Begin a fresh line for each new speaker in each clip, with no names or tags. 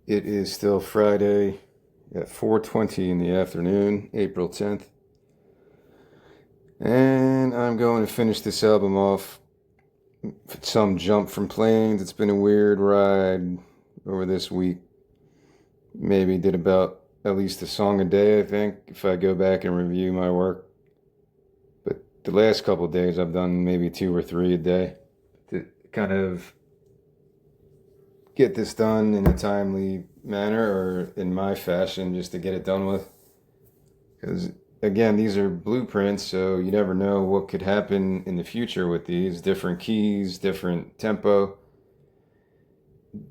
It is still Friday at 4:20 in the afternoon, April 10th. And I'm going to finish this album off. Some jump from planes. It's been a weird ride over this week. Maybe did about at least a song a day, I think, if I go back and review my work. But the last couple of days I've done maybe two or three a day to kind of get this done in a timely manner or in my fashion just to get it done with. Because again, these are blueprints, so you never know what could happen in the future with these different keys, different tempo,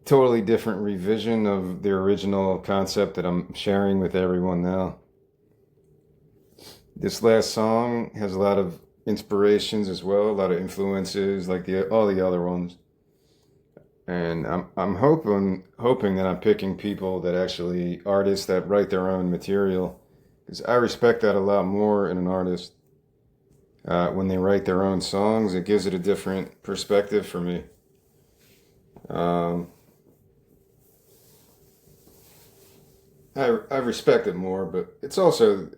totally different revision of the original concept that I'm sharing with everyone now. This last song has a lot of inspirations as well, a lot of influences like the all the other ones. And I'm hoping that I'm picking people that actually artists that write their own material, because I respect that a lot more in an artist. When they write their own songs, it gives it a different perspective for me. Um, I respect it more, but it's also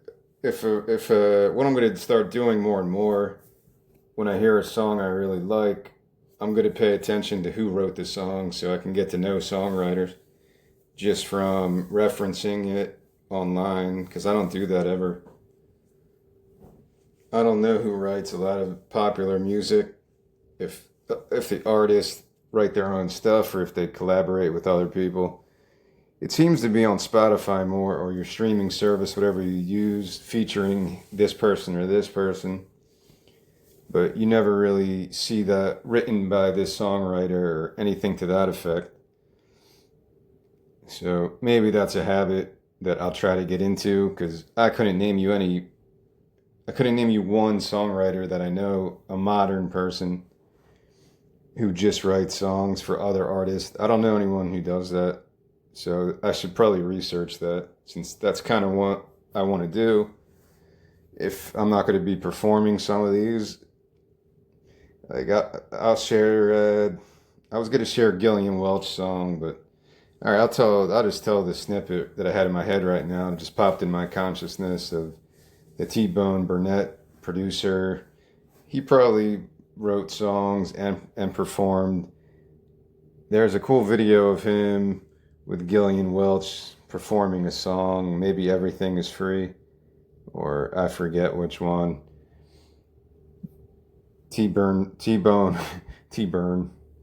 if what I'm going to start doing more and more when I hear a song I really like, I'm going to pay attention to who wrote the song so I can get to know songwriters just from referencing it online because I don't do that ever. I don't know who writes a lot of popular music. If the artists write their own stuff or if they collaborate with other people. It seems to be on Spotify more or your streaming service, whatever you use, featuring this person or this person. But you never really see that written by this songwriter or anything to that effect. So maybe that's a habit that I'll try to get into because I couldn't name you one songwriter that I know, a modern person who just writes songs for other artists. I don't know anyone who does that. So I should probably research that since that's kind of what I want to do. If I'm not going to be performing some of these, I'll share. I was going to share a Gillian Welch song, but all right, I'll just tell the snippet that I had in my head right now. It just popped in my consciousness of the T-Bone Burnett producer. He probably wrote songs and performed. There's a cool video of him with Gillian Welch performing a song. Maybe Everything Is Free, or I forget which one. T-Bone, T-Bone,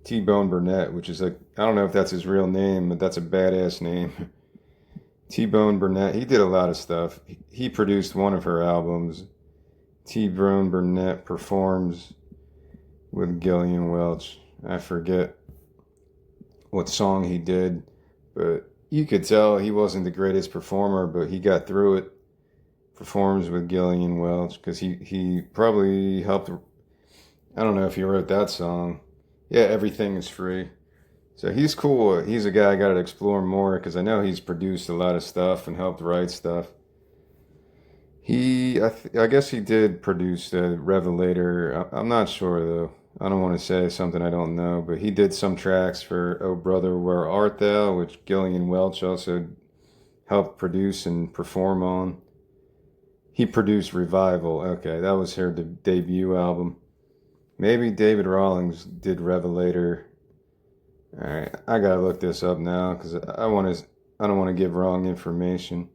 T-Bone Burnett, which is like, I don't know if that's his real name, but that's a badass name. T-Bone Burnett, he did a lot of stuff. He produced one of her albums. T-Bone Burnett performs with Gillian Welch. I forget what song he did, but you could tell he wasn't the greatest performer, but he got through it. Performs with Gillian Welch because he probably helped. I don't know if he wrote that song. Yeah, Everything Is Free. So he's cool. He's a guy I got to explore more because I know he's produced a lot of stuff and helped write stuff. I guess he did produce Revelator. I'm not sure though. I don't want to say something I don't know, but he did some tracks for Oh Brother, Where Art Thou, which Gillian Welch also helped produce and perform on. He produced Revival. Okay, that was her debut album. Maybe David Rawlings did Revelator. All right, I gotta look this up now because I don't want to give wrong information.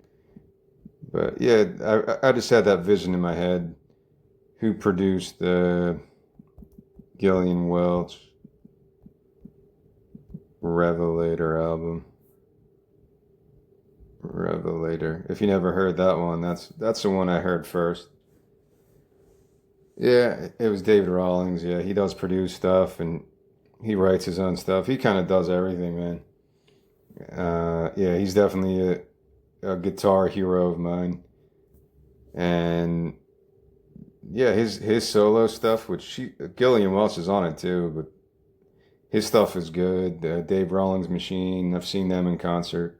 But yeah, I just had that vision in my head. Who produced the Gillian Welch Revelator album? Revelator. If you never heard that one, that's the one I heard first. Yeah, it was David Rawlings. Yeah, he does produce stuff and he writes his own stuff. He kind of does everything, man. Yeah, he's definitely a guitar hero of mine. And yeah, his solo stuff, Gillian Welch is on it too, but his stuff is good. Dave Rawlings Machine, I've seen them in concert,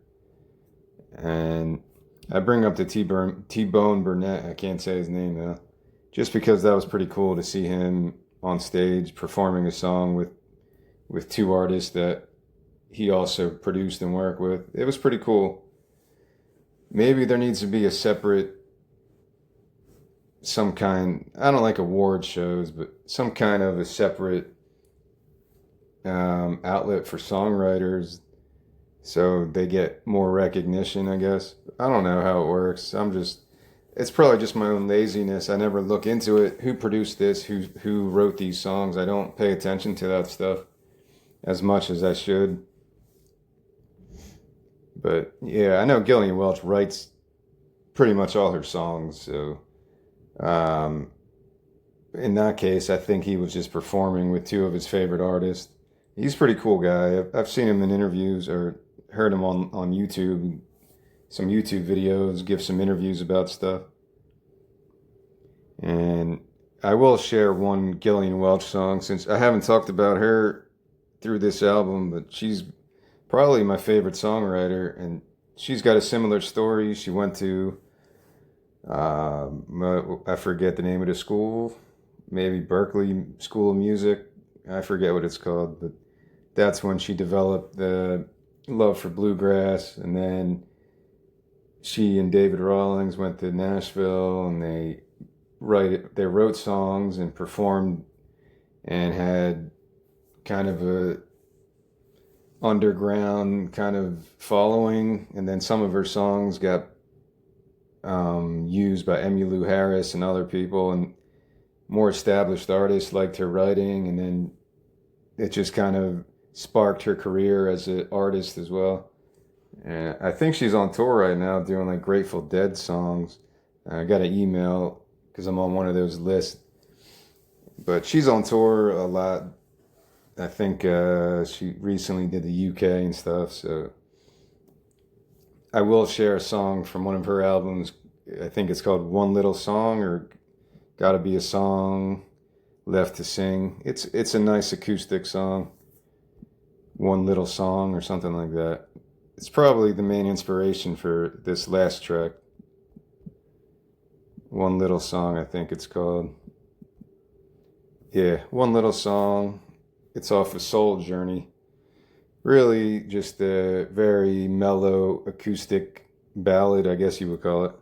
and I bring up the T-Bone Burnett. I can't say his name though, just because that was pretty cool to see him on stage performing a song with two artists that he also produced and worked with. It was pretty cool. Maybe there needs to be a separate, some kind, I don't like award shows, but some kind of a separate outlet for songwriters so they get more recognition, I guess. I don't know how it works. It's probably just my own laziness. I never look into it. Who produced this? Who wrote these songs? I don't pay attention to that stuff as much as I should. But yeah, I know Gillian Welch writes pretty much all her songs. So um, in that case, I think he was just performing with two of his favorite artists. He's a pretty cool guy. I've seen him in interviews or heard him on YouTube, some YouTube videos, give some interviews about stuff. And I will share one Gillian Welch song since I haven't talked about her through this album, but she's probably my favorite songwriter, and she's got a similar story. She went to, I forget the name of the school, maybe Berklee School of Music. I forget what it's called, but that's when she developed the love for bluegrass. And then she and David Rawlings went to Nashville, and they wrote songs and performed and had kind of a underground kind of following. And then some of her songs got used by Emmylou Harris and other people, and more established artists liked her writing, and then it just kind of sparked her career as an artist as well. And I think she's on tour right now doing like Grateful Dead songs. I got an email because I'm on one of those lists. But she's on tour a lot. I think she recently did the UK and stuff. So I will share a song from one of her albums. I think it's called One Little Song or Gotta Be a Song Left to Sing. It's a nice acoustic song. One Little Song or something like that. It's probably the main inspiration for this last track. One Little Song, I think it's called. Yeah, One Little Song. It's off of Soul Journey. Really just a very mellow acoustic ballad, I guess you would call it.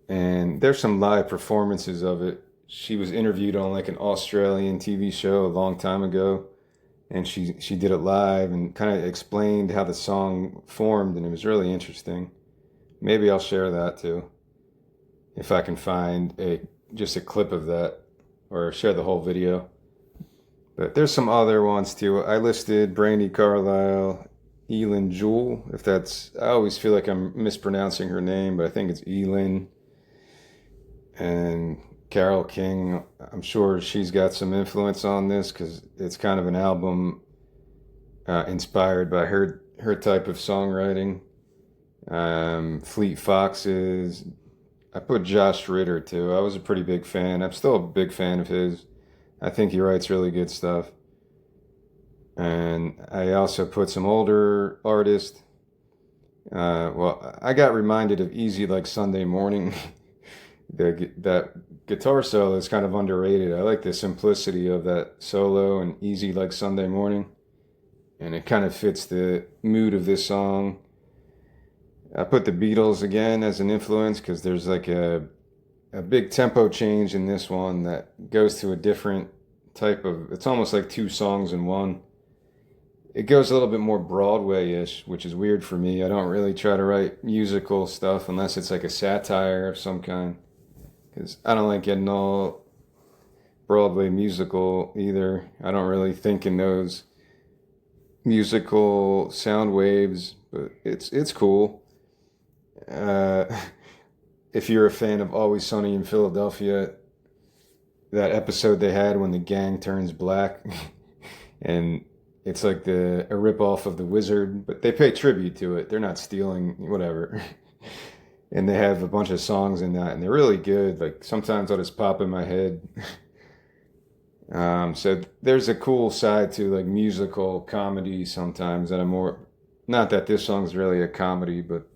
And there's some live performances of it. She was interviewed on like an Australian TV show a long time ago, and she did it live and kind of explained how the song formed, and it was really interesting. Maybe I'll share that too, if I can find just a clip of that, or share the whole video. But there's some other ones too. I listed Brandi Carlile, Eileen Jewell. I always feel like I'm mispronouncing her name, but I think it's Eileen. And Carole King, I'm sure she's got some influence on this because it's kind of an album inspired by her type of songwriting. Fleet Foxes. I put Josh Ritter too. I was a pretty big fan. I'm still a big fan of his. I think he writes really good stuff. And I also put some older artists. Well, I got reminded of Easy Like Sunday Morning. That guitar solo is kind of underrated. I like the simplicity of that solo and Easy Like Sunday Morning. And it kind of fits the mood of this song. I put the Beatles again as an influence because there's like a big tempo change in this one that goes to a different type of, it's almost like two songs in one. It goes a little bit more Broadway-ish, which is weird for me. I don't really try to write musical stuff unless it's like a satire of some kind, because I don't like getting all Broadway musical either. I don't really think in those musical sound waves, but it's cool. If you're a fan of Always Sunny in Philadelphia, that episode they had when the gang turns black, and it's like a ripoff of The Wizard, but they pay tribute to it. They're not stealing, whatever. And they have a bunch of songs in that, and they're really good. Like sometimes I'll just pop in my head. So there's a cool side to like musical comedy sometimes that I'm more, not that this song's really a comedy, but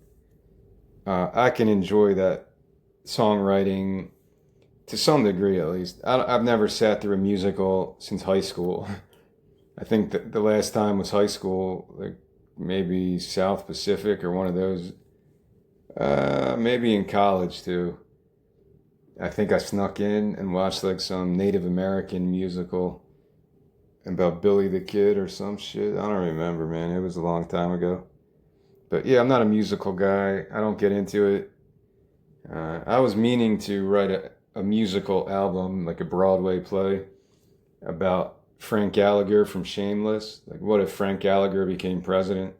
I can enjoy that songwriting to some degree at least. I've never sat through a musical since high school. I think that the last time was high school, like maybe South Pacific or one of those. Maybe in college too. I think I snuck in and watched like some Native American musical about Billy the Kid or some shit. I don't remember, man. It was a long time ago. But yeah, I'm not a musical guy. I don't get into it. I was meaning to write a musical album, like a Broadway play, about Frank Gallagher from Shameless. Like, what if Frank Gallagher became president?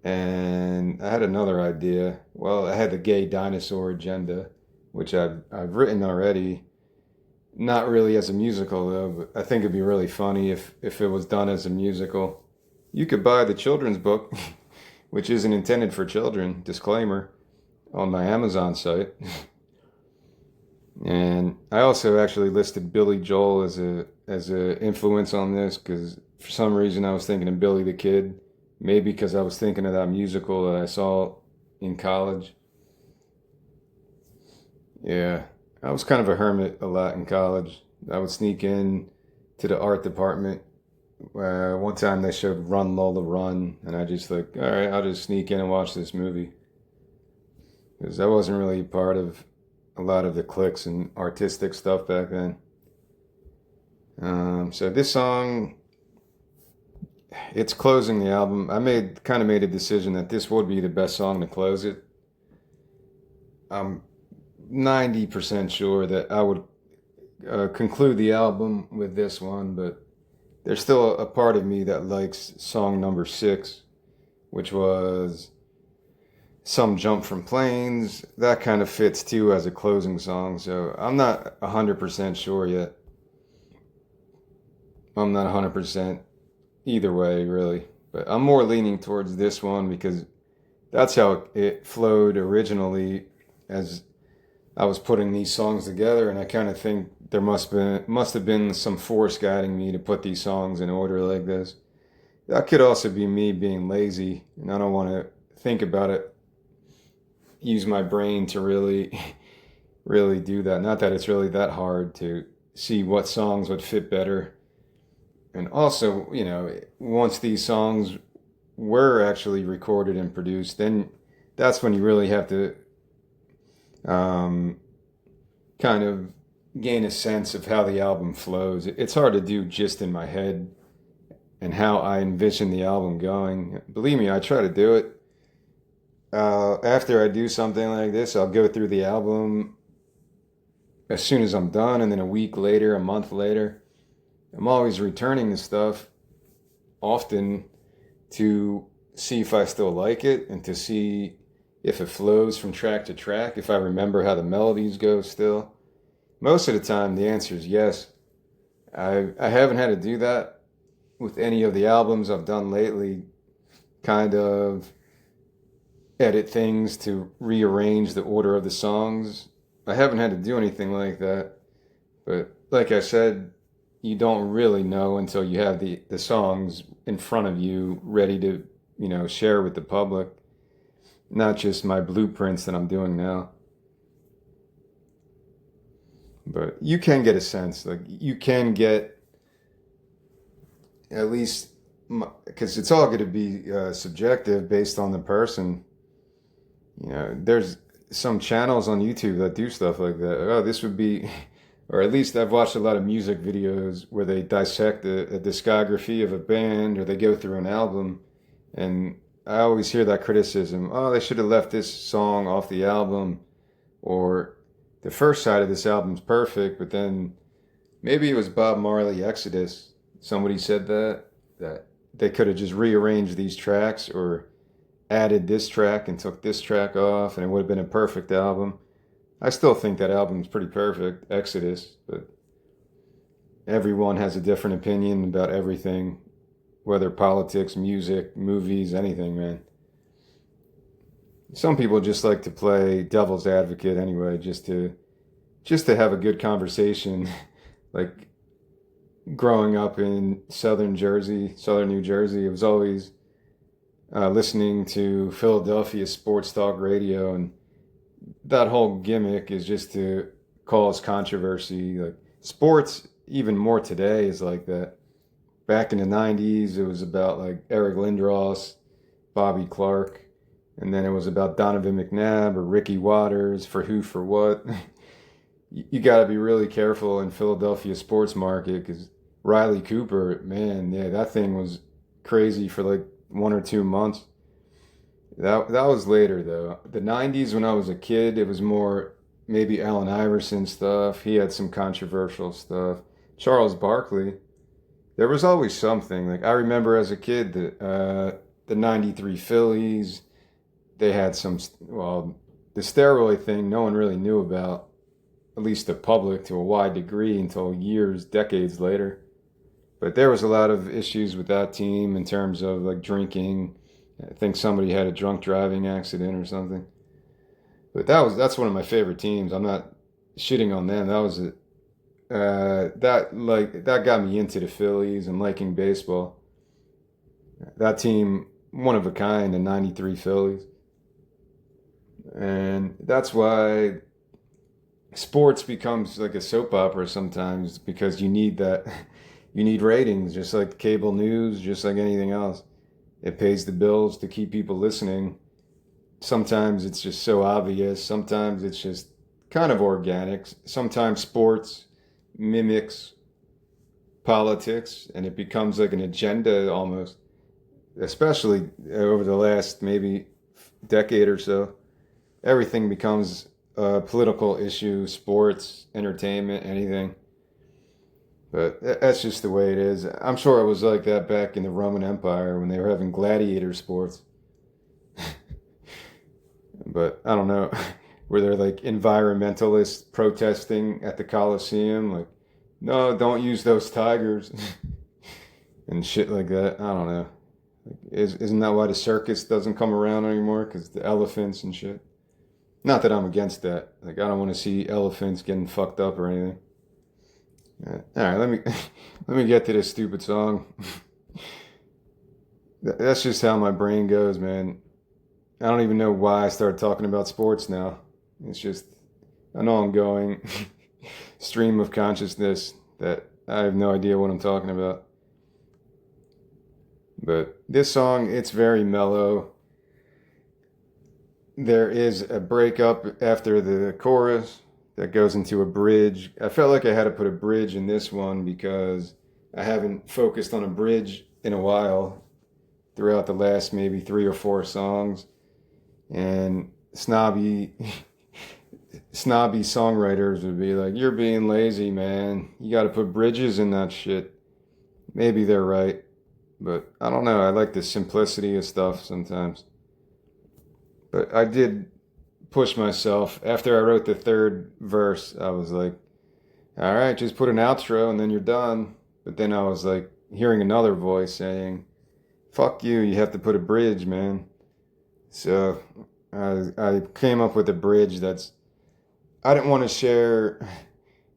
And I had another idea. Well, I had the gay dinosaur agenda, which I've written already. Not really as a musical though, but I think it'd be really funny if it was done as a musical. You could buy the children's book, which isn't intended for children, disclaimer, on my Amazon site. And I also actually listed Billy Joel as a influence on this because for some reason I was thinking of Billy the Kid. Maybe because I was thinking of that musical that I saw in college. Yeah, I was kind of a hermit a lot in college. I would sneak in to the art department. One time they showed Run Lola Run, and I just like, all right, I'll just sneak in and watch this movie because I wasn't really part of a lot of the cliques and artistic stuff back then. So this song, it's closing the album. I made a decision that this would be the best song to close it. I'm 90% sure that I would conclude the album with this one, but there's still a part of me that likes song number 6, which was Some Jump from Planes. That kind of fits too as a closing song, so I'm not 100% sure yet. I'm not 100% either way, really. But I'm more leaning towards this one because that's how it flowed originally as I was putting these songs together, and I kind of think there must have been some force guiding me to put these songs in order like this. That could also be me being lazy, and I don't want to think about it, use my brain to really, really do that. Not that it's really that hard to see what songs would fit better. And also, once these songs were actually recorded and produced, then that's when you really have to kind of gain a sense of how the album flows. It's hard to do just in my head and how I envision the album going. Believe me, I try to do it. After I do something like this, I'll go through the album as soon as I'm done, and then a week later, a month later, I'm always returning to stuff often to see if I still like it and to see if it flows from track to track, if I remember how the melodies go still. Most of the time, the answer is yes. I haven't had to do that with any of the albums I've done lately, kind of edit things to rearrange the order of the songs. I haven't had to do anything like that. But like I said, you don't really know until you have the songs in front of you ready to, share with the public. Not just my blueprints that I'm doing now. But you can get a sense, like you can get at least, because it's all going to be subjective based on the person. There's some channels on YouTube that do stuff like that. Oh, this would be, or at least I've watched a lot of music videos where they dissect a discography of a band or they go through an album, and I always hear that criticism. Oh, they should have left this song off the album, or the first side of this album's perfect, but then maybe it was Bob Marley Exodus. Somebody said that they could have just rearranged these tracks or added this track and took this track off, and it would have been a perfect album. I still think that album's pretty perfect, Exodus, but everyone has a different opinion about everything, whether politics, music, movies, anything, man. Some people just like to play devil's advocate anyway, just to have a good conversation. Like growing up in southern New Jersey, it was always listening to Philadelphia sports talk radio, and that whole gimmick is just to cause controversy. Like sports, even more today, is like that. back in the 90s, it was about like Eric Lindros, Bobby Clark, and then it was about Donovan McNabb or Ricky Waters for who for what. You got to be really careful in Philadelphia sports market because Riley Cooper, man, yeah, that thing was crazy for like 1 or 2 months. That was later though. The 90s when I was a kid, it was more maybe Allen Iverson stuff. He had some controversial stuff. Charles Barkley, there was always something. Like I remember as a kid the 93 Phillies, they had some well, the steroid thing no one really knew about, at least the public to a wide degree until years, decades later. But there was a lot of issues with that team in terms of like drinking. I think somebody had a drunk driving accident or something. But that's one of my favorite teams. I'm not shitting on them. That was it. That got me into the Phillies and liking baseball. That team, one of a kind, the '93 Phillies, and that's why sports becomes like a soap opera sometimes because you need that. You need ratings, just like cable news, just like anything else. It pays the bills to keep people listening. Sometimes it's just so obvious. Sometimes it's just kind of organic. Sometimes sports mimics politics and it becomes like an agenda almost, especially over the last maybe decade or so. Everything becomes a political issue, sports, entertainment, anything. But that's just the way it is. I'm sure it was like that back in the Roman Empire when they were having gladiator sports. But I don't know. Were there like environmentalists protesting at the Colosseum? Like, no, don't use those tigers and shit like that. I don't know. Like, isn't that why the circus doesn't come around anymore? Because the elephants and shit. Not that I'm against that. Like, I don't want to see elephants getting fucked up or anything. All right, let me get to this stupid song. That's just how my brain goes, man. I don't even know why I started talking about sports now. It's just an ongoing stream of consciousness that I have no idea what I'm talking about. But this song, it's very mellow. There is a breakup after the chorus that goes into a bridge. I felt like I had to put a bridge in this one because I haven't focused on a bridge in a while throughout the last maybe 3 or 4 songs. And snobby songwriters would be like, you're being lazy, man. You got to put bridges in that shit. Maybe they're right. But I don't know. I like the simplicity of stuff sometimes. But I did push myself. After I wrote the third verse, I was like, all right, just put an outro and then you're done. But then I was like hearing another voice saying, fuck you, you have to put a bridge, man. So I came up with a bridge I didn't want to share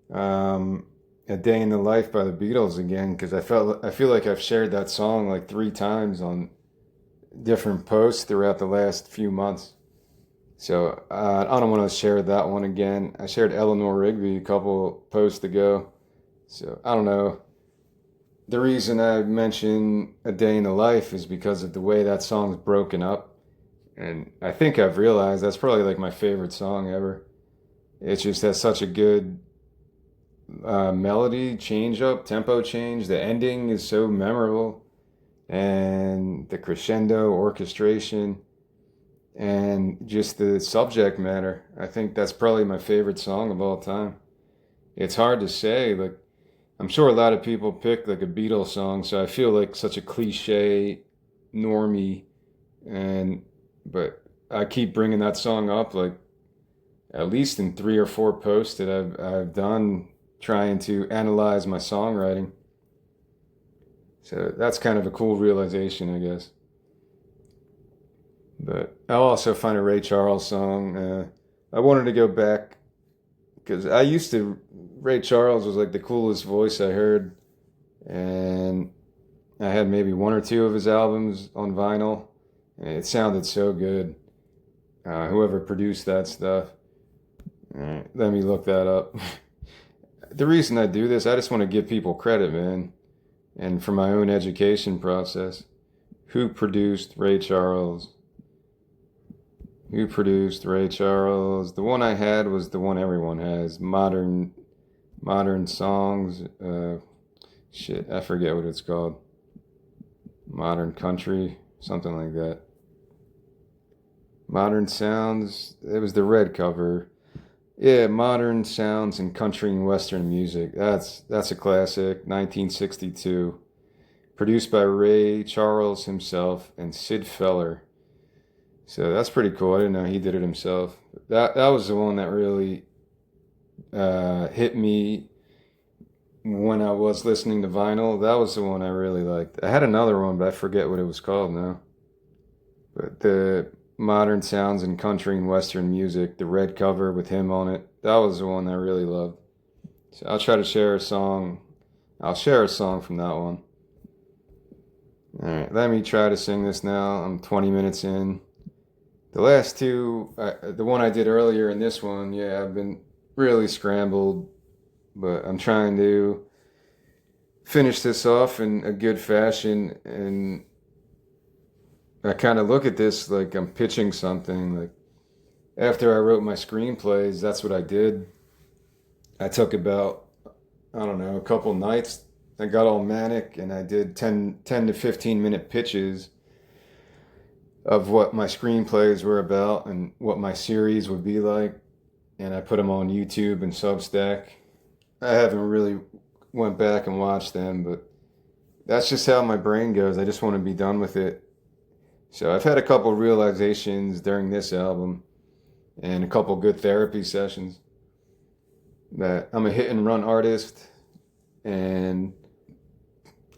A Day in the Life by the Beatles again because I feel like I've shared that song like 3 times on different posts throughout the last few months. So I don't want to share that one again. I shared Eleanor Rigby a couple posts ago. So I don't know. The reason I mention A Day in the Life is because of the way that song's broken up. And I think I've realized that's probably like my favorite song ever. It just has such a good melody, change up, tempo change. The ending is so memorable. And the crescendo, orchestration, and just the subject matter. I think that's probably my favorite song of all time. It's hard to say. Like, I'm sure a lot of people pick like a Beatles song, so I feel like such a cliche normie. But I keep bringing that song up like at least in 3 or 4 posts that I've done trying to analyze my songwriting. So that's kind of a cool realization, I guess. But I'll also find a Ray Charles song. I wanted to go back because Ray Charles was like the coolest voice I heard. And I had maybe 1 or 2 of his albums on vinyl. And it sounded so good. Whoever produced that stuff. All right, let me look that up. The reason I do this, I just want to give people credit, man. and for my own education process. Who produced Ray Charles? Who produced Ray Charles? The one I had was the one everyone has. Modern songs. Shit, I forget what it's called. Modern country, something like that. Modern sounds. It was the red cover. Yeah, modern sounds in country and western music. That's a classic. 1962. Produced by Ray Charles himself and Sid Feller. So that's pretty cool. I didn't know he did it himself. That was the one that really hit me when I was listening to vinyl. That was the one I really liked. I had another one, but I forget what it was called now. But the modern sounds in country and western music, the red cover with him on it, that was the one I really loved. So I'll try to share a song. I'll share a song from that one. All right, let me try to sing this now. I'm 20 minutes in. The last two, the one I did earlier and this one, yeah, I've been really scrambled, but I'm trying to finish this off in a good fashion. And I kind of look at this like I'm pitching something. Like after I wrote my screenplays, that's what I did. I took about, I don't know, a couple nights. I got all manic and I did 10 to 15 minute pitches of what my screenplays were about and what my series would be like. And I put them on YouTube and Substack. I haven't really went back and watched them, but that's just how my brain goes. I just want to be done with it. So I've had a couple realizations during this album and a couple good therapy sessions that I'm a hit and run artist, and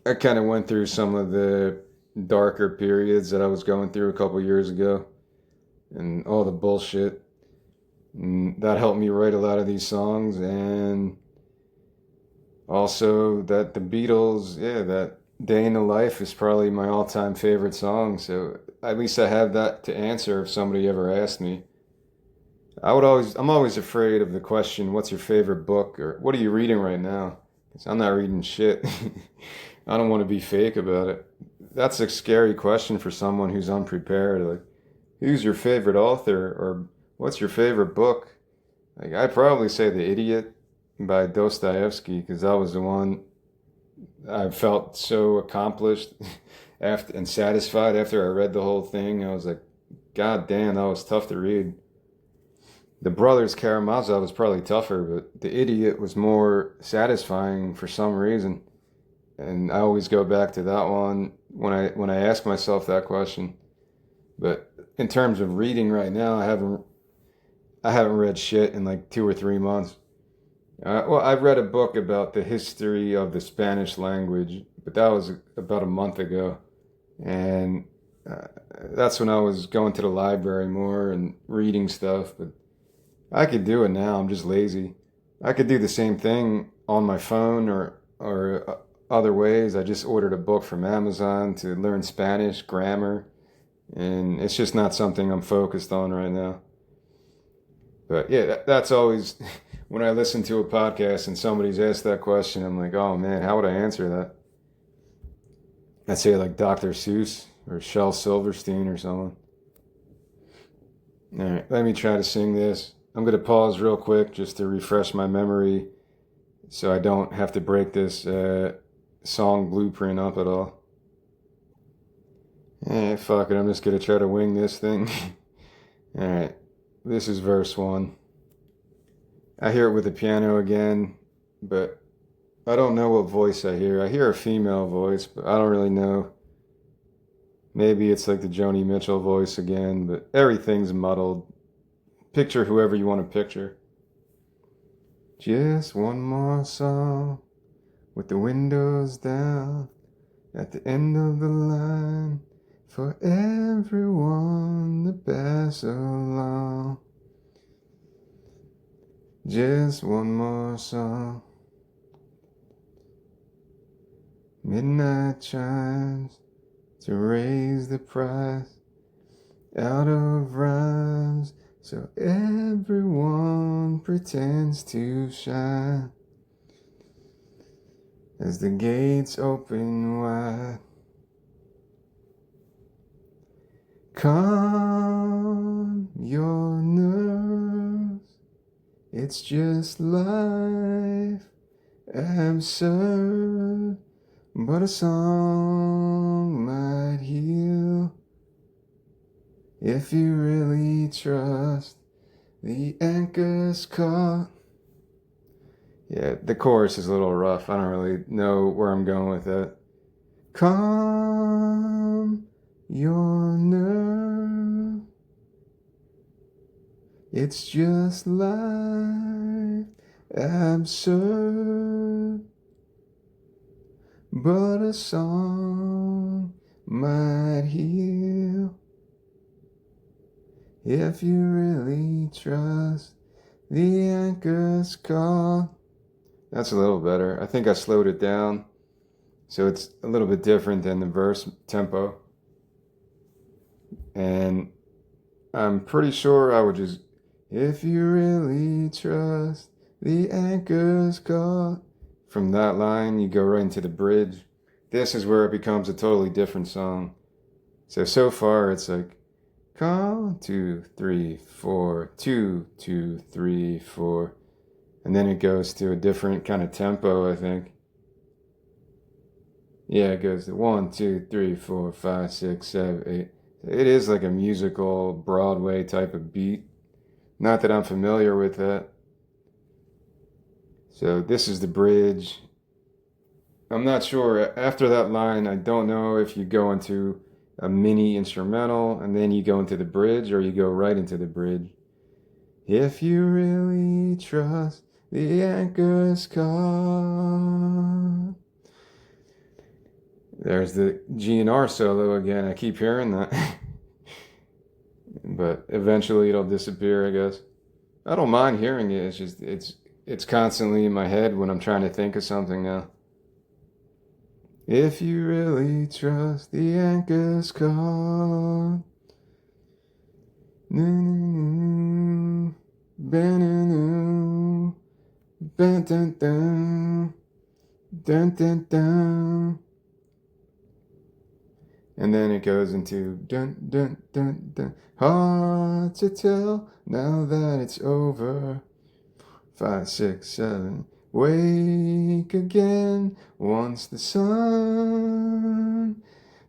I kind of went through some of the darker periods that I was going through a couple years ago and all the bullshit. And that helped me write a lot of these songs, and also that the Beatles, yeah, that Day in the Life is probably my all-time favorite song. So at least I have that to answer if somebody ever asked me. I'm always afraid of the question, what's your favorite book, or what are you reading right now? 'Cause I'm not reading shit. I don't want to be fake about it. That's a scary question for someone who's unprepared. Like, who's your favorite author, or what's your favorite book? Like, I'd probably say The Idiot by Dostoevsky, because that was the one I felt so accomplished after and satisfied after I read the whole thing. I was like, God damn, that was tough to read. The Brothers Karamazov was probably tougher, but The Idiot was more satisfying for some reason. And I always go back to that one when I ask myself that question. But in terms of reading right now, I haven't read shit in like 2 or 3 months. Well, I read a book about the history of the Spanish language, but that was about a month ago. And that's when I was going to the library more and reading stuff. But I could do it now. I'm just lazy. I could do the same thing on my phone or other ways. I just ordered a book from Amazon to learn Spanish grammar, and it's just not something I'm focused on right now. But yeah, that's always when I listen to a podcast and somebody's asked that question, I'm like, oh man, how would I answer that? I'd say like Dr. Seuss or Shel Silverstein or someone. All right, let me try to sing this. I'm going to pause real quick just to refresh my memory so I don't have to break this song blueprint up at all. Fuck it, I'm just going to try to wing this thing. All right, this is verse 1. I hear it with the piano again, but I don't know what voice I hear. I hear a female voice, but I don't really know. Maybe it's like the Joni Mitchell voice again, but everything's muddled. Picture whoever you want to picture. Just one more song with the windows down at the end of the line for everyone to pass along. Just one more song. Midnight chimes to raise the price out of rhymes, so everyone pretends to shine. as the gates open wide. Calm your nerves, it's just life, absurd, but a song might heal if you really trust the anchor's caught. Yeah, the chorus is a little rough. I don't really know where I'm going with that. Calm your nerve, it's just life, absurd, but a song might heal if you really trust the anchor's call. That's a little better. I think I slowed it down, so it's a little bit different than the verse tempo. And I'm pretty sure I would just, if you really trust the anchor's call. From that line, you go right into the bridge. This is where it becomes a totally different song. So far, it's like, call, 2, 3, 4, 2, 2, 3, 4. And then it goes to a different kind of tempo, I think. Yeah, it goes to 1, 2, 3, 4, 5, 6, 7, 8. It is like a musical Broadway type of beat. Not that I'm familiar with that. So this is the bridge. I'm not sure. After that line, I don't know if you go into a mini instrumental and then you go into the bridge or you go right into the bridge. If you really trust the anchor's call. There's the G and R solo again. I keep hearing that. But eventually it'll disappear, I guess. I don't mind hearing it. It's just it's constantly in my head when I'm trying to think of something now. If you really trust the anchor's call. And then it goes into dun dun dun dun. Hard to tell now that it's over. 5, 6, 7. Wake again once the sun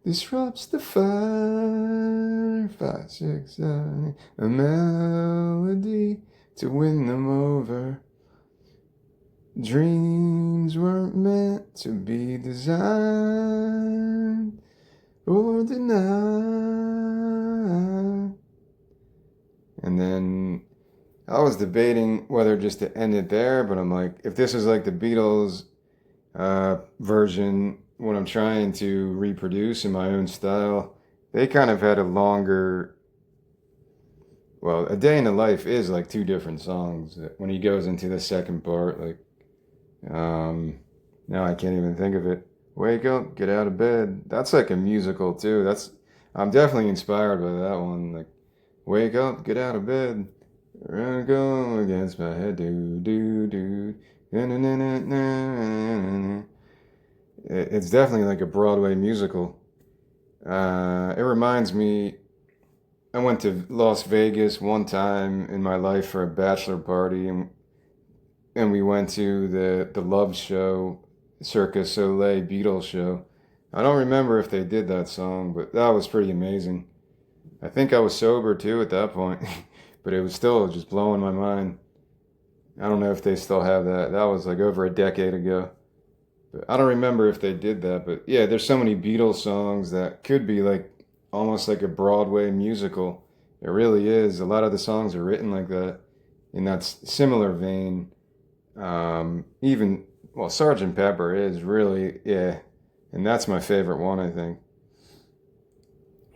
disrupts the fire. 5, 6, 7. A melody to win them over. Dreams weren't meant to be designed or denied. And then I was debating whether just to end it there, but I'm like, if this is like the Beatles version, what I'm trying to reproduce in my own style, they kind of had a longer. Well, A Day in the Life is like two different songs. When he goes into the second part, like, now I can't even think of it. Wake up, get out of bed. That's like a musical too. I'm definitely inspired by that one. Like, wake up, get out of bed. Run go against my head, do do do. It's definitely like a Broadway musical. It reminds me. I went to Las Vegas one time in my life for a bachelor party, and we went to the Love Show, Cirque Soleil Beatles show. I don't remember if they did that song, but that was pretty amazing. I think I was sober too at that point, but it was still just blowing my mind. I don't know if they still have that. That was like over a decade ago. But I don't remember if they did that, but yeah, there's so many Beatles songs that could be like almost like a Broadway musical. It really is. A lot of the songs are written like that, in that similar vein. Even, well, Sergeant Pepper is really, yeah, and that's my favorite one, I think.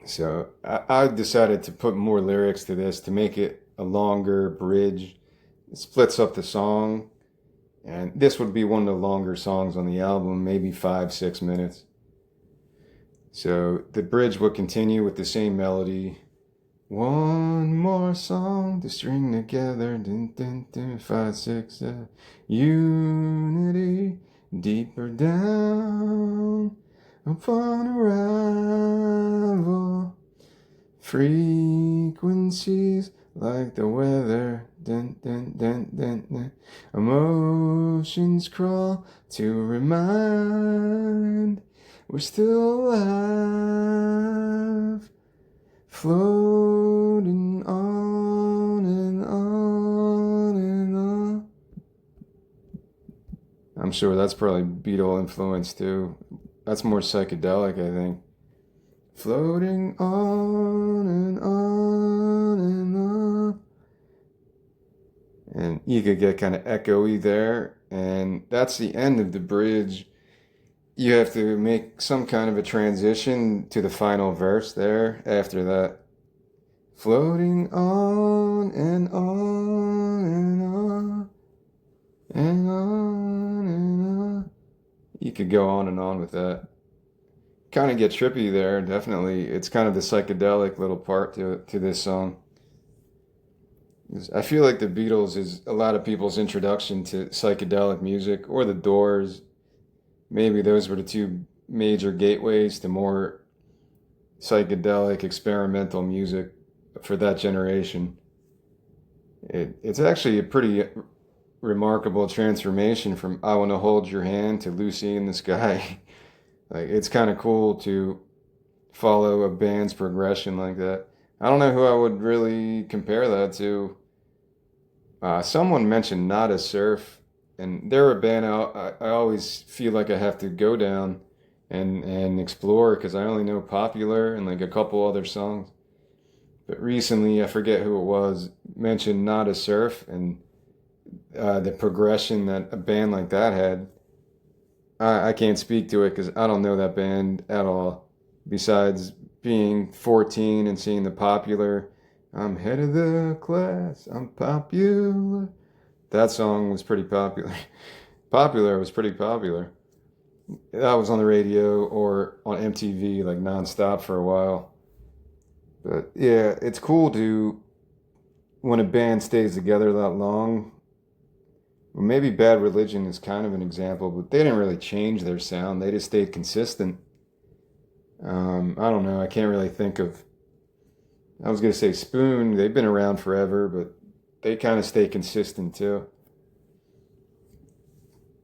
So I decided to put more lyrics to this to make it a longer bridge. It splits up the song, and this would be one of the longer songs on the album, maybe 5, 6 minutes. So the bridge would continue with the same melody. One more song to string together. Dun, dun, dun, 5, 6, 7. Unity Deeper down upon arrival, frequencies like the weather, dun, dun, dun, dun, dun. Emotions crawl to remind we're still alive, floating on and on and on. I'm sure that's probably Beatle influence too. That's more psychedelic, I think. Floating on and on and on. And you could get kind of echoey there. And that's the end of the bridge. You have to make some kind of a transition to the final verse there after that. Floating on and on and on and on and on. You could go on and on with that. Kind of get trippy there, definitely. It's kind of the psychedelic little part to this song. I feel like the Beatles is a lot of people's introduction to psychedelic music, or the Doors. Maybe those were the two major gateways to more psychedelic experimental music for that generation. It's actually a pretty remarkable transformation from I Want to Hold Your Hand to Lucy in the Sky. Like, it's kind of cool to follow a band's progression like that. I don't know who I would really compare that to. Someone mentioned Nada Surf, and they're a band I always feel like I have to go down and explore because I only know Popular and like a couple other songs. But recently, I forget who it was, mentioned Nada Surf and the progression that a band like that had. I can't speak to it because I don't know that band at all. Besides being 14 and seeing the Popular, I'm head of the class, I'm popular. That song was pretty popular. Popular was pretty popular. That was on the radio or on MTV like nonstop for a while. But yeah, it's cool to when a band stays together that long. Well, maybe Bad Religion is kind of an example, but they didn't really change their sound. They just stayed consistent. I don't know. I can't really think of. I was going to say Spoon. They've been around forever, but they kind of stay consistent too.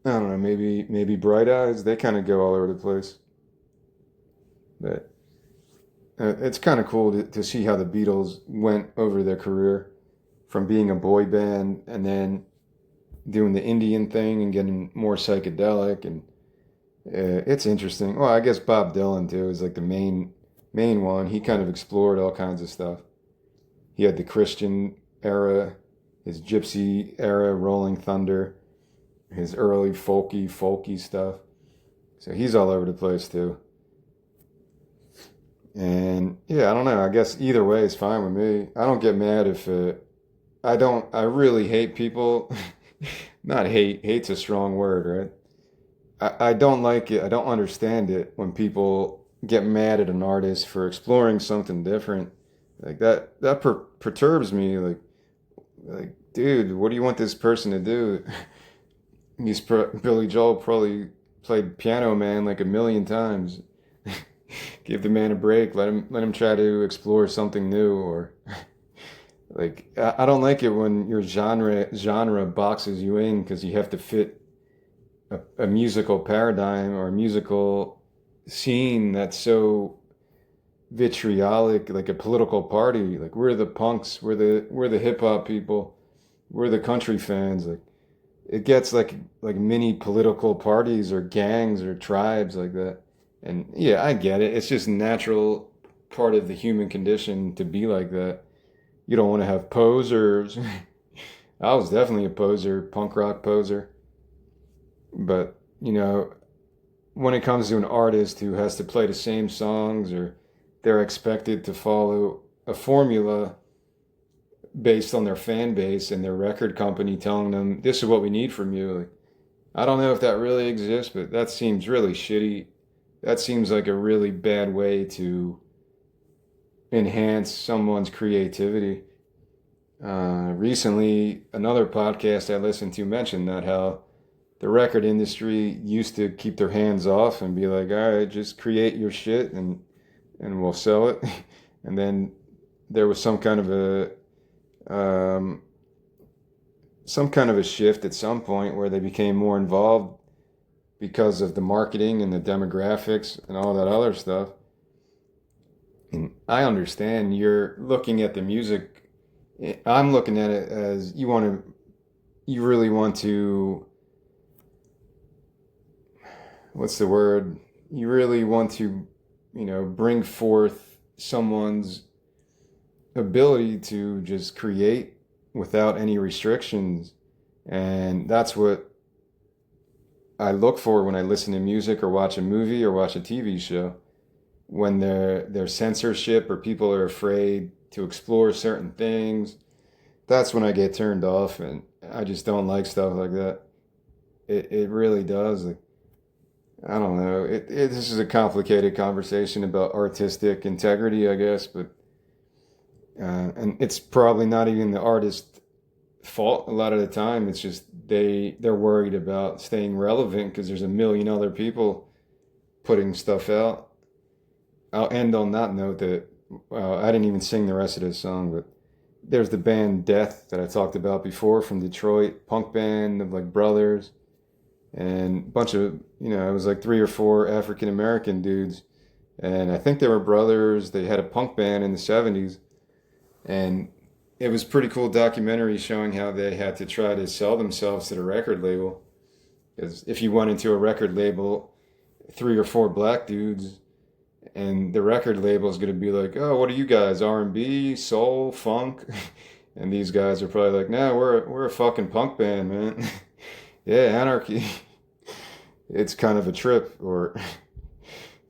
I don't know. Maybe Bright Eyes. They kind of go all over the place. But it's kind of cool to see how the Beatles went over their career from being a boy band and then doing the Indian thing and getting more psychedelic, and it's interesting. Well, I guess Bob Dylan too is like the main one. He kind of explored all kinds of stuff. He had the Christian era, his Gypsy era, Rolling Thunder, his early folky stuff. So he's all over the place too. And yeah, I don't know. I guess either way is fine with me. I don't get mad if I don't. I really hate people. Not hate. Hate's a strong word, right? I don't like it. I don't understand it when people get mad at an artist for exploring something different. Like that perturbs me. Like, dude, what do you want this person to do? Billy Joel probably played Piano Man like a million times. Give the man a break. Let him try to explore something new. Or like, I don't like it when your genre boxes you in because you have to fit a musical paradigm or a musical scene that's so vitriolic, like a political party. Like, we're the punks, we're the hip hop people, we're the country fans. Like, it gets like mini political parties or gangs or tribes like that. And yeah, I get it. It's just natural part of the human condition to be like that. You don't want to have posers. I was definitely a poser, punk rock poser. But, when it comes to an artist who has to play the same songs or they're expected to follow a formula based on their fan base and their record company telling them, this is what we need from you. Like, I don't know if that really exists, but that seems really shitty. That seems like a really bad way to enhance someone's creativity. Recently, another podcast I listened to mentioned that how the record industry used to keep their hands off and be like, all right, just create your shit and we'll sell it. And then there was um, some kind of a shift at some point where they became more involved because of the marketing and the demographics and all that other stuff. And I understand you're looking at the music. I'm looking at it as you really want to, what's the word? You really want to, bring forth someone's ability to just create without any restrictions. And that's what I look for when I listen to music or watch a movie or watch a TV show. When there's censorship or people are afraid to explore certain things, that's when I get turned off, and I just don't like stuff like that. It really does. Like, I don't know. This is a complicated conversation about artistic integrity, I guess, but and it's probably not even the artist's fault a lot of the time. It's just they're worried about staying relevant because there's a million other people putting stuff out. I'll end on that note that I didn't even sing the rest of this song, but there's the band Death that I talked about before from Detroit, punk band of like brothers and a bunch of, it was like three or four African American dudes. And I think they were brothers. They had a punk band in the 70s. And it was a pretty cool documentary showing how they had to try to sell themselves to the record label. Because if you went into a record label, three or four black dudes, and the record label is going to be like, "Oh, what are you guys? R&B, soul, funk?" And these guys are probably like, "No, we're a fucking punk band, man." Yeah, anarchy. It's kind of a trip, or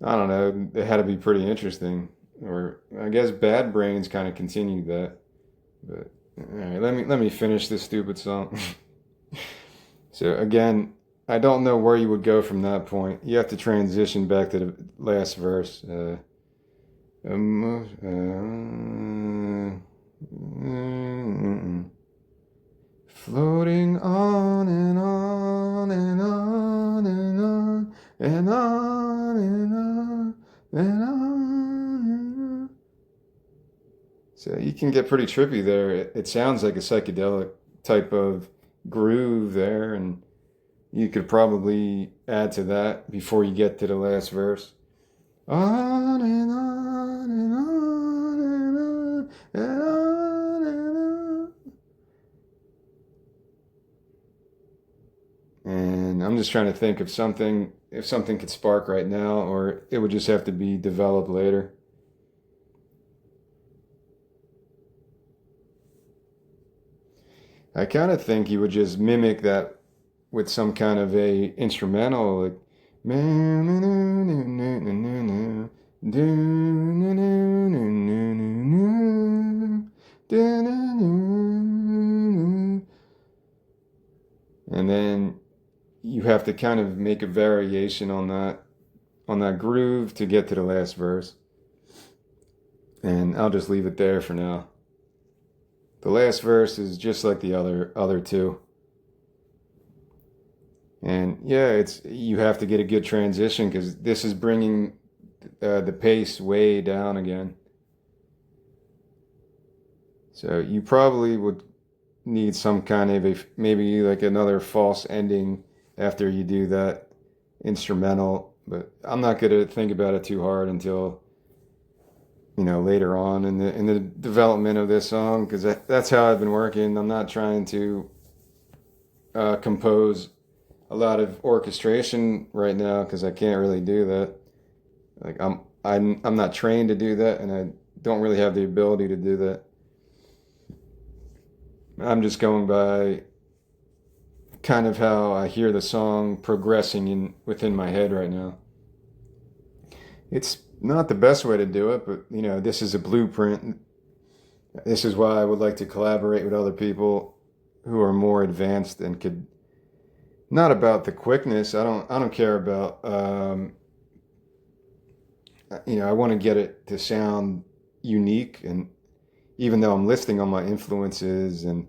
I don't know. It had to be pretty interesting, or I guess Bad Brains kind of continued that. But all right, let me finish this stupid song. So again, I don't know where you would go from that point. You have to transition back to the last verse. Floating on and on and on and on and on and on and on and on. So you can get pretty trippy there. It sounds like a psychedelic type of groove there, and you could probably add to that before you get to the last verse. On and on and on and on and on and on. And I'm just trying to think of something, if something could spark right now, or it would just have to be developed later. I kind of think you would just mimic that with some kind of a instrumental, like and then you have to kind of make a variation on that groove to get to the last verse. And I'll just leave it there for now. The last verse is just like the other two. And yeah, it's you have to get a good transition because this is bringing the pace way down again. So you probably would need some kind of maybe like another false ending after you do that instrumental. But I'm not gonna think about it too hard until later on in the development of this song because that's how I've been working. I'm not trying to compose a lot of orchestration right now because I can't really do that. Like I'm not trained to do that, and I don't really have the ability to do that. I'm just going by kind of how I hear the song progressing in within my head right now. It's not the best way to do it, but this is a blueprint. This is why I would like to collaborate with other people who are more advanced and could not about the quickness. I don't care about I want to get it to sound unique, and even though I'm listing all my influences and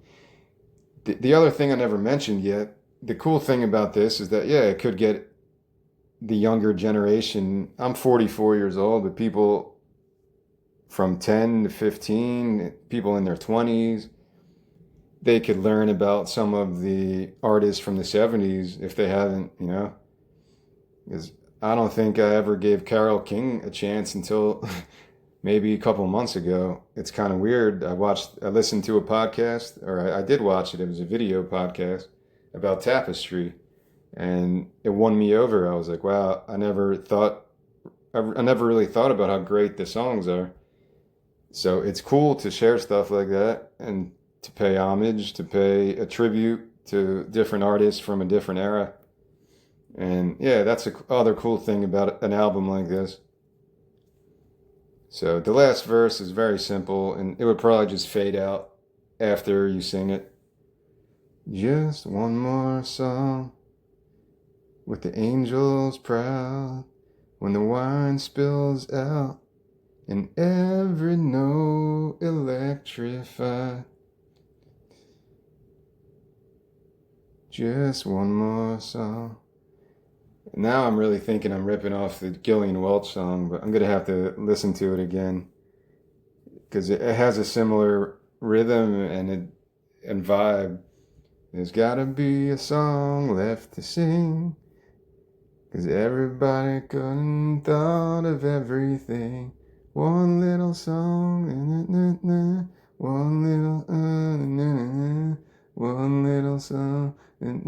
the other thing I never mentioned yet the cool thing about this is that, yeah, it could get the younger generation. I'm 44 years old, but people from 10 to 15, people in their 20s, they could learn about some of the artists from the 70s if they haven't, you know? Because I don't think I ever gave Carole King a chance until maybe a couple months ago. It's kind of weird. I listened to a podcast, or I did watch it. It was a video podcast about Tapestry, and it won me over. I was like, wow, I never really thought about how great the songs are. So it's cool to share stuff like that and to pay homage, to pay a tribute to different artists from a different era. And yeah, that's the other cool thing about an album like this. So the last verse is very simple, and it would probably just fade out after you sing it. Just one more song with the angels proud when the wine spills out and every note electrified. Just one more song. Now I'm really thinking I'm ripping off the Gillian Welch song, but I'm going to have to listen to it again because it has a similar rhythm and vibe. There's got to be a song left to sing because everybody couldn't thought of everything. One little song, one little, one little song, and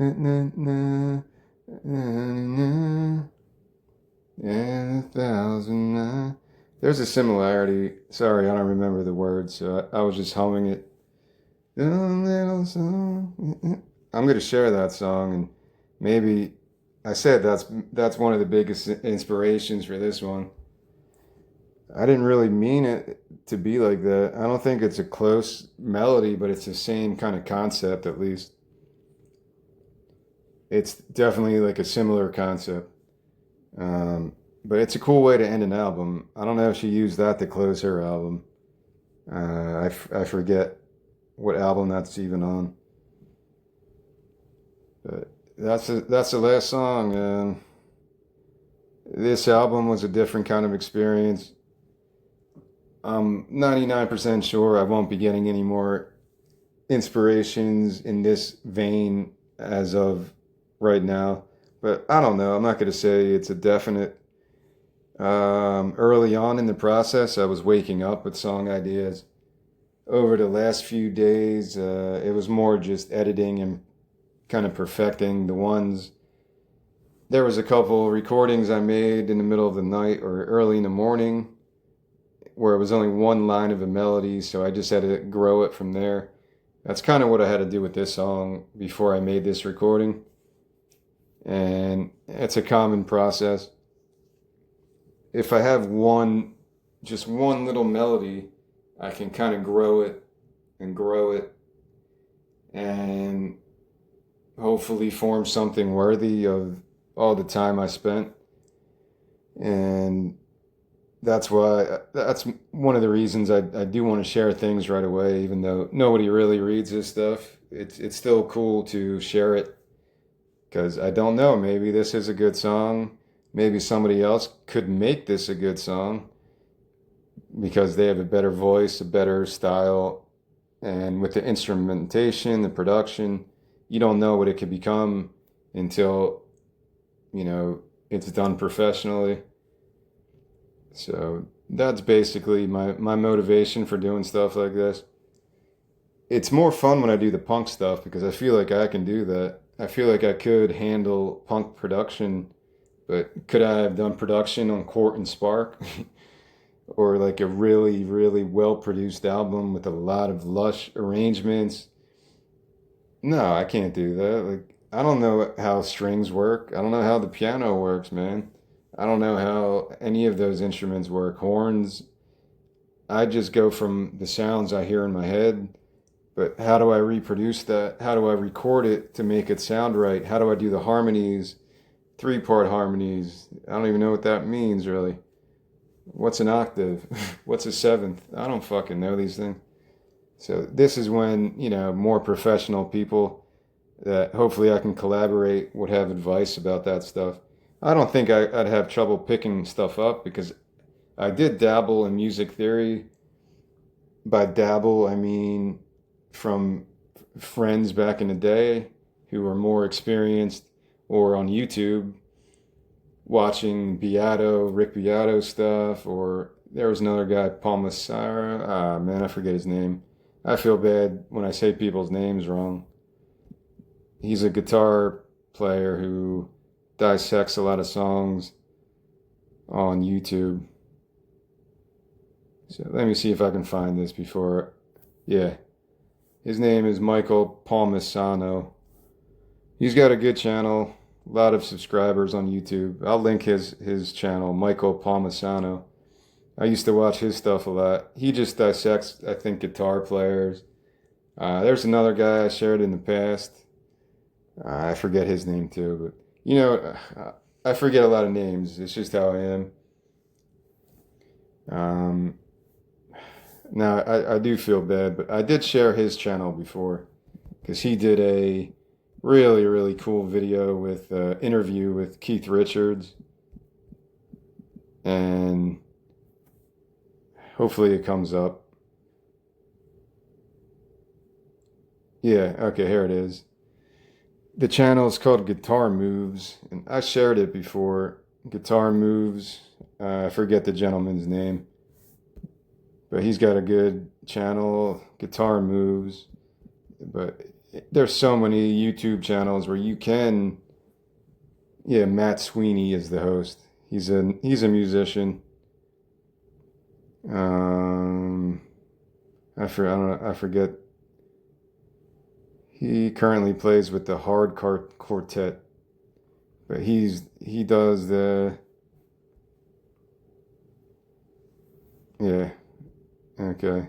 a thousand. There's a similarity. Sorry, I don't remember the words, so I was just humming it. I'm going to share that song, and maybe I said that's one of the biggest inspirations for this one. I didn't really mean it to be like that. I don't think it's a close melody, but it's the same kind of concept at least. It's definitely like a similar concept. But it's a cool way to end an album. I don't know if she used that to close her album. I forget what album that's even on. But that's the last song. This album was a different kind of experience. I'm 99% sure I won't be getting any more inspirations in this vein as of right now. But I don't know. I'm not going to say it's a definite. Early on in the process, I was waking up with song ideas. Over the last few days, it was more just editing and kind of perfecting the ones. There was a couple recordings I made in the middle of the night or early in the morning where it was only one line of a melody, so I just had to grow it from there. That's kind of what I had to do with this song before I made this recording. And it's a common process. If I have just one little melody, I can kind of grow it and hopefully form something worthy of all the time I spent. And that's one of the reasons I do want to share things right away, even though nobody really reads this stuff. It's still cool to share it because I don't know, maybe this is a good song. Maybe somebody else could make this a good song because they have a better voice, a better style, and with the instrumentation, the production, you don't know what it could become until, it's done professionally. So that's basically my motivation for doing stuff like this. It's more fun when I do the punk stuff because I feel like I can do that. I feel like I could handle punk production, but could I have done production on Court and Spark? Or like a really, really well-produced album with a lot of lush arrangements? No, I can't do that. Like, I don't know how strings work. I don't know how the piano works, man. I don't know how any of those instruments work. Horns, I just go from the sounds I hear in my head. But how do I reproduce that? How do I record it to make it sound right? How do I do the harmonies? 3-part harmonies. I don't even know what that means, really. What's an octave? What's a seventh? I don't fucking know these things. So this is when, more professional people that hopefully I can collaborate, would have advice about that stuff. I don't think I'd have trouble picking stuff up because I did dabble in music theory. By dabble, I mean from friends back in the day who were more experienced, or on YouTube watching Rick Beato stuff, or there was another guy, Paul Massara. Ah, man, I forget his name. I feel bad when I say people's names wrong. He's a guitar player who dissects a lot of songs on YouTube. So let me see if I can find this before. Yeah, his name is Michael Palmisano. He's got a good channel, a lot of subscribers on YouTube. I'll link his channel, Michael Palmisano. I used to watch his stuff a lot. He just dissects, I think, guitar players. There's another guy I shared in the past. I forget his name too, but I forget a lot of names. It's just how I am. Um, Now, I do feel bad, but I did share his channel before because he did a really, really cool video with interview with Keith Richards, and hopefully it comes up. Yeah, okay, here it is. The channel is called Guitar Moves, and I shared it before. Guitar Moves. I forget the gentleman's name, but he's got a good channel, Guitar Moves. But there's so many YouTube channels where you can. Yeah, Matt Sweeney is the host. He's a musician. Um, I don't know, I forget. He currently plays with the Hard Quartet, but he does the. Yeah, okay,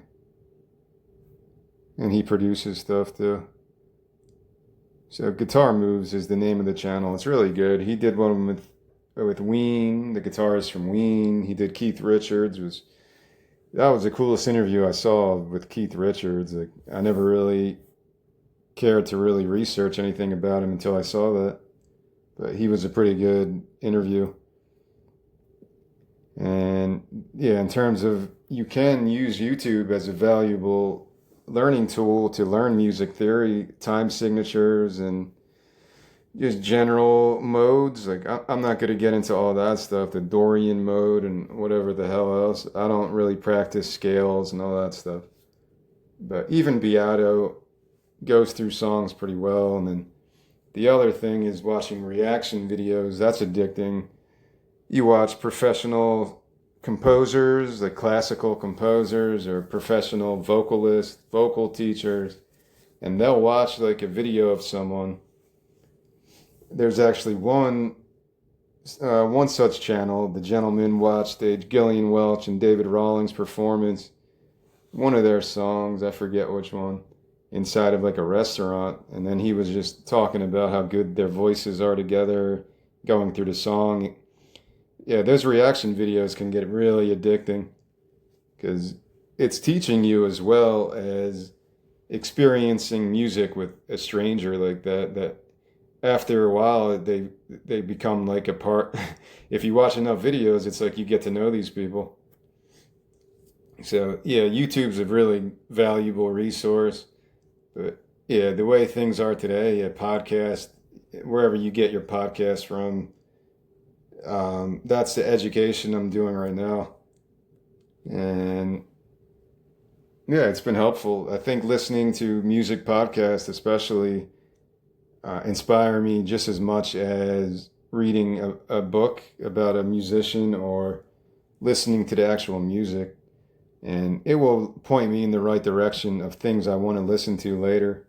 and he produces stuff too. So Guitar Moves is the name of the channel. It's really good. He did one with Ween, the guitarist from Ween. He did Keith Richards. That was the coolest interview I saw with Keith Richards. Like, I never really cared to really research anything about him until I saw that. But he was a pretty good interview. And yeah, in terms of, you can use YouTube as a valuable learning tool to learn music theory, time signatures, and just general modes. Like, I'm not going to get into all that stuff, the Dorian mode and whatever the hell else. I don't really practice scales and all that stuff. But even Beato goes through songs pretty well. And then the other thing is watching reaction videos. That's addicting. You watch professional composers, like classical composers or professional vocalists, vocal teachers, and they'll watch like a video of someone. There's actually one such channel. The gentleman watched Gillian Welch and David Rawlings' performance, one of their songs, I forget which one, inside of like a restaurant, and then he was just talking about how good their voices are together, going through the song. Yeah, those reaction videos can get really addicting because it's teaching you as well as experiencing music with a stranger like that after a while they become like a part. If you watch enough videos, it's like you get to know these people. So yeah, YouTube's a really valuable resource. But yeah, the way things are today, a podcast, wherever you get your podcast from, that's the education I'm doing right now. And yeah, it's been helpful. I think listening to music podcasts, especially, inspire me just as much as reading a book about a musician or listening to the actual music. And it will point me in the right direction of things I want to listen to later.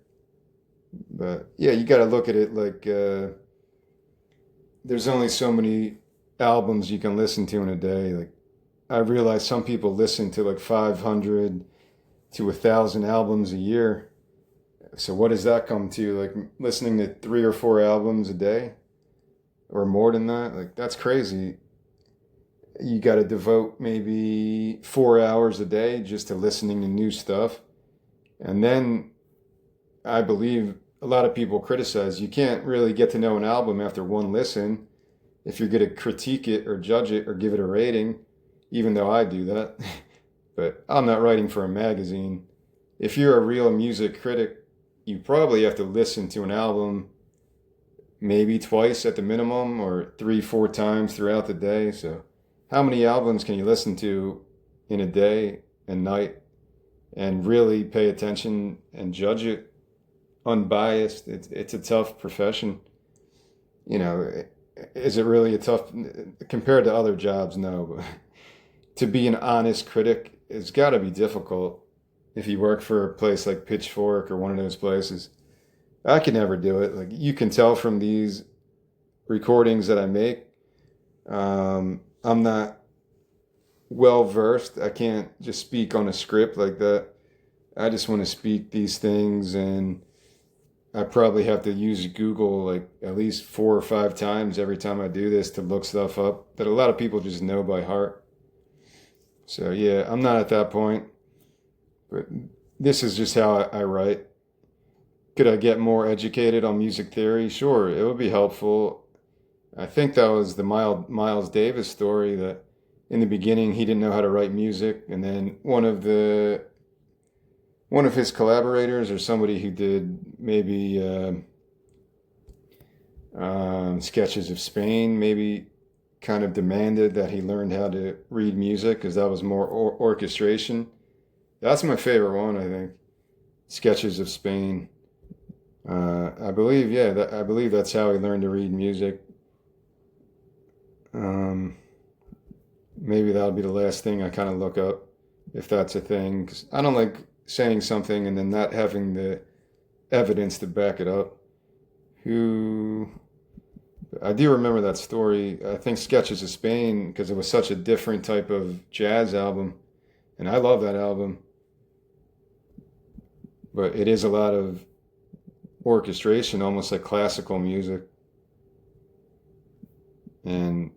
But yeah, you got to look at it like there's only so many albums you can listen to in a day. Like, I realize some people listen to like 500 to 1,000 albums a year. So what does that come to? Like listening to 3 or 4 albums a day or more than that? Like, that's crazy. You got to devote maybe 4 hours a day just to listening to new stuff. And then I believe a lot of people criticize, you can't really get to know an album after one listen if you're going to critique it or judge it or give it a rating, even though I do that. But I'm not writing for a magazine. If you're a real music critic, you probably have to listen to an album maybe twice at the minimum or 3, 4 times throughout the day. So how many albums can you listen to in a day and night and really pay attention and judge it unbiased? It's a tough profession. You know, is it really a tough, compared to other jobs? No, but to be an honest critic, it's got to be difficult if you work for a place like Pitchfork or one of those places. I could never do it. Like you can tell from these recordings that I make, I'm not well versed. I can't just speak on a script like that. I just want to speak these things, and I probably have to use Google like at least 4 or 5 times every time I do this to look stuff up that a lot of people just know by heart. So yeah, I'm not at that point, but this is just how I write. Could I get more educated on music theory? Sure, it would be helpful. I think that was the Miles Davis story, that in the beginning he didn't know how to write music, and then one of his collaborators or somebody who did maybe Sketches of Spain maybe kind of demanded that he learned how to read music because that was more orchestration. That's my favorite one, I think. Sketches of Spain. I believe, yeah, I believe that's how he learned to read music. Maybe that'll be the last thing I kind of look up, if that's a thing. 'Cause I don't like saying something and then not having the evidence to back it up. I do remember that story. I think Sketches of Spain, because it was such a different type of jazz album, and I love that album. But it is a lot of orchestration, almost like classical music. And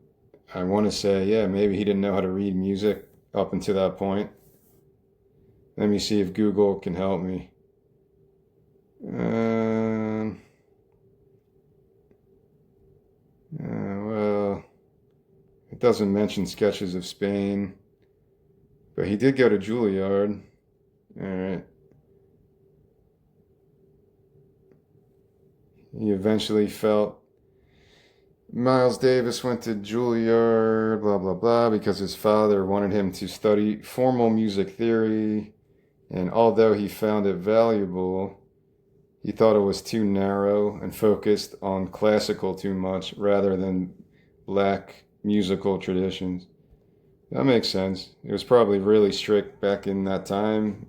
I want to say, yeah, maybe he didn't know how to read music up until that point. Let me see if Google can help me. Well, it doesn't mention Sketches of Spain, but he did go to Juilliard. All right. He eventually felt Miles Davis went to Juilliard, blah, blah, blah, because his father wanted him to study formal music theory. And although he found it valuable, he thought it was too narrow and focused on classical too much rather than black musical traditions. That makes sense. It was probably really strict back in that time,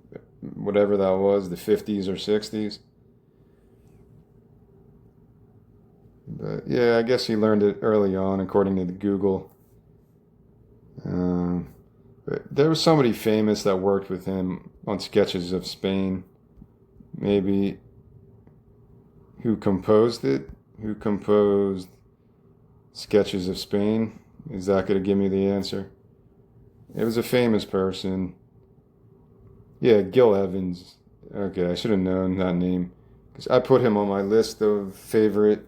whatever that was, the 50s or 60s. But yeah, I guess he learned it early on, according to Google. But there was somebody famous that worked with him on Sketches of Spain. Maybe who composed it? Who composed Sketches of Spain? Is that going to give me the answer? It was a famous person. Yeah, Gil Evans. Okay, I should have known that name, because I put him on my list of favorite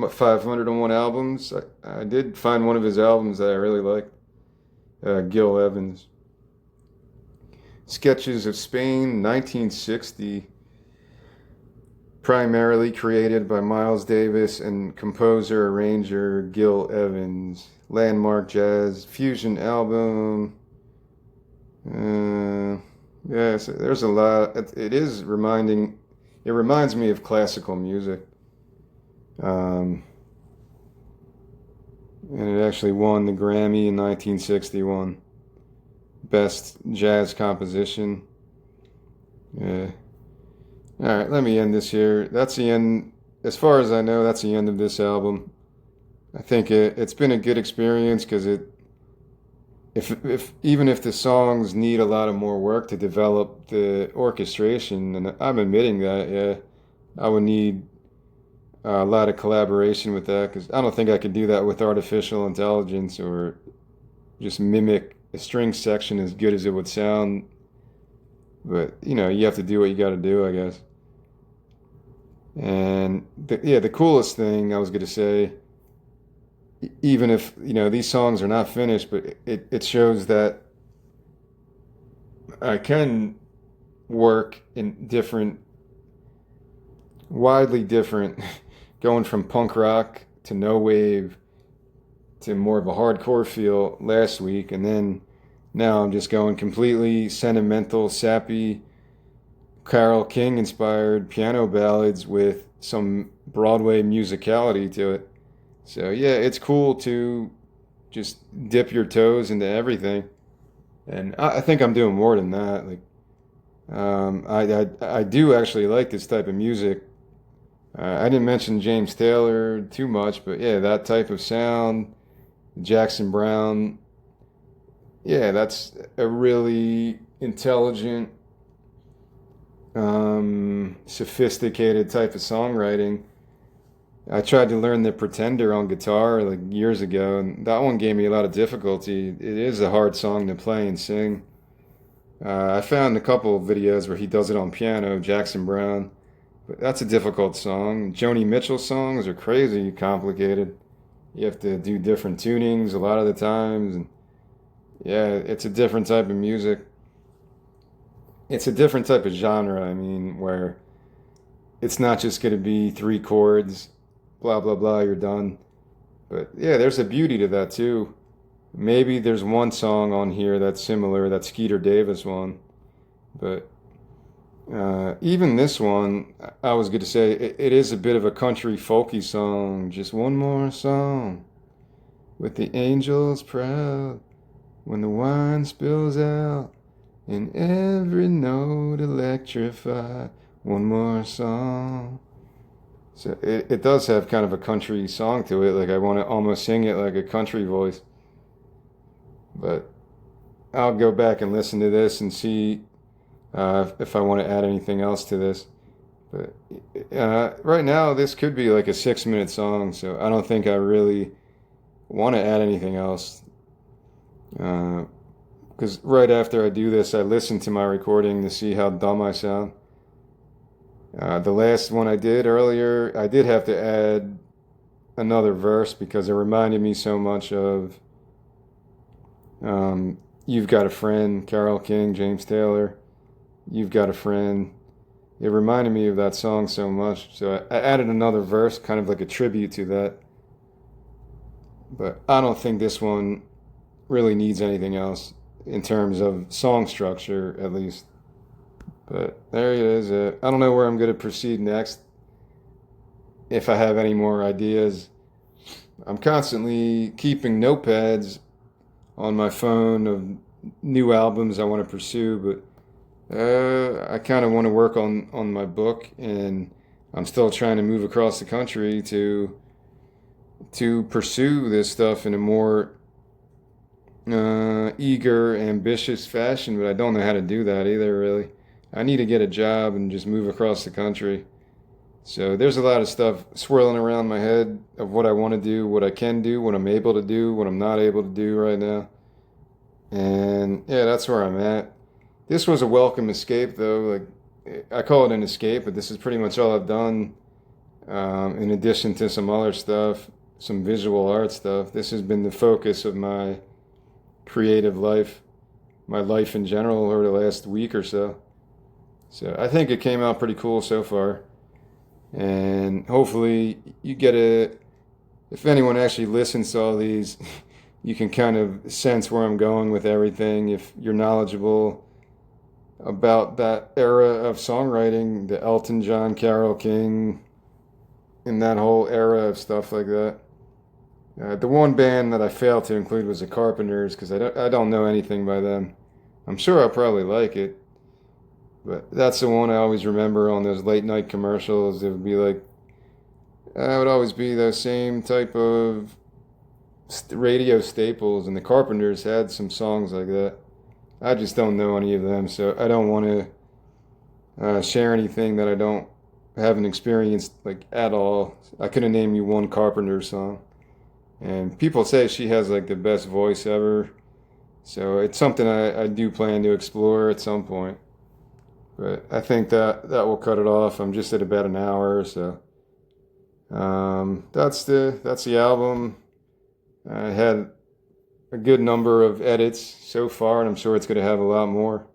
501 albums. I did find one of his albums that I really liked. Gil Evans. Sketches of Spain, 1960. Primarily created by Miles Davis and composer-arranger Gil Evans. Landmark jazz fusion album. Yes, there's a lot. It reminds me of classical music. And it actually won the Grammy in 1961. Best Jazz Composition. Yeah. All right, let me end this here. That's the end. As far as I know, that's the end of this album. I think it's been a good experience, because even if the songs need a lot of more work to develop the orchestration, and I'm admitting that, yeah, I would need a lot of collaboration with that, because I don't think I could do that with artificial intelligence or just mimic a string section as good as it would sound. But, you have to do what you got to do, I guess. And the coolest thing I was going to say, even if these songs are not finished, but it shows that I can work in different, widely different, going from punk rock to no wave to more of a hardcore feel last week, and then now I'm just going completely sentimental, sappy, Carole King inspired piano ballads with some Broadway musicality to it. So yeah, it's cool to just dip your toes into everything, and I think I'm doing more than that. Like, I do actually like this type of music. I didn't mention James Taylor too much, but yeah, that type of sound, Jackson Browne, yeah, that's a really intelligent, sophisticated type of songwriting. I tried to learn the Pretender on guitar like years ago, and that one gave me a lot of difficulty. It is a hard song to play and sing. I found a couple of videos where he does it on piano, Jackson Browne, but that's a difficult song. Joni Mitchell songs are crazy complicated. You have to do different tunings a lot of the times, and yeah, it's a different type of music. It's a different type of genre. I mean, where it's not just going to be three chords, blah blah blah, you're done. But yeah, there's a beauty to that too. Maybe there's one song on here that's similar, that Skeeter Davis one, but even this one, I was going to say it is a bit of a country folky song. Just one more song with the angels proud when the wine spills out and every note electrified. One more song. So it does have kind of a country song to it. Like I want to almost sing it like a country voice. But I'll go back and listen to this and see if I want to add anything else to this. But right now, this could be like a 6 minute song, so I don't think I really want to add anything else. Because right after I do this, I listen to my recording to see how dumb I sound. The last one I did earlier, I did have to add another verse because it reminded me so much of You've Got a Friend, Carole King, James Taylor. You've Got a Friend. It reminded me of that song so much. So I added another verse, kind of like a tribute to that. But I don't think this one really needs anything else in terms of song structure, at least. But there it is. I don't know where I'm going to proceed next. If I have any more ideas, I'm constantly keeping notepads on my phone of new albums I want to pursue, but I kind of want to work on my book, and I'm still trying to move across the country to pursue this stuff in a more eager, ambitious fashion, but I don't know how to do that either, really. I need to get a job and just move across the country. So there's a lot of stuff swirling around my head of what I want to do, what I can do, what I'm able to do, what I'm not able to do right now. And yeah, that's where I'm at. This was a welcome escape, though. Like I call it an escape, but this is pretty much all I've done. In addition to some other stuff, some visual art stuff, this has been the focus of my creative life, my life in general, over the last week or so. So I think it came out pretty cool so far. And hopefully you get if anyone actually listens to all these, you can kind of sense where I'm going with everything. If you're knowledgeable about that era of songwriting, the Elton John, Carole King, and that whole era of stuff like that. The one band that I failed to include was the Carpenters because I don't know anything by them. I'm sure I'll probably like it, but that's the one I always remember on those late night commercials. It would be like, it would always be those same type of radio staples, and the Carpenters had some songs like that. I just don't know any of them, so I don't want to share anything that haven't experienced like at all. I couldn't name you one Carpenter song, and people say she has like the best voice ever. So it's something I do plan to explore at some point. But I think that will cut it off. I'm just at about an hour, so that's the album. I had a good number of edits so far, and I'm sure it's going to have a lot more.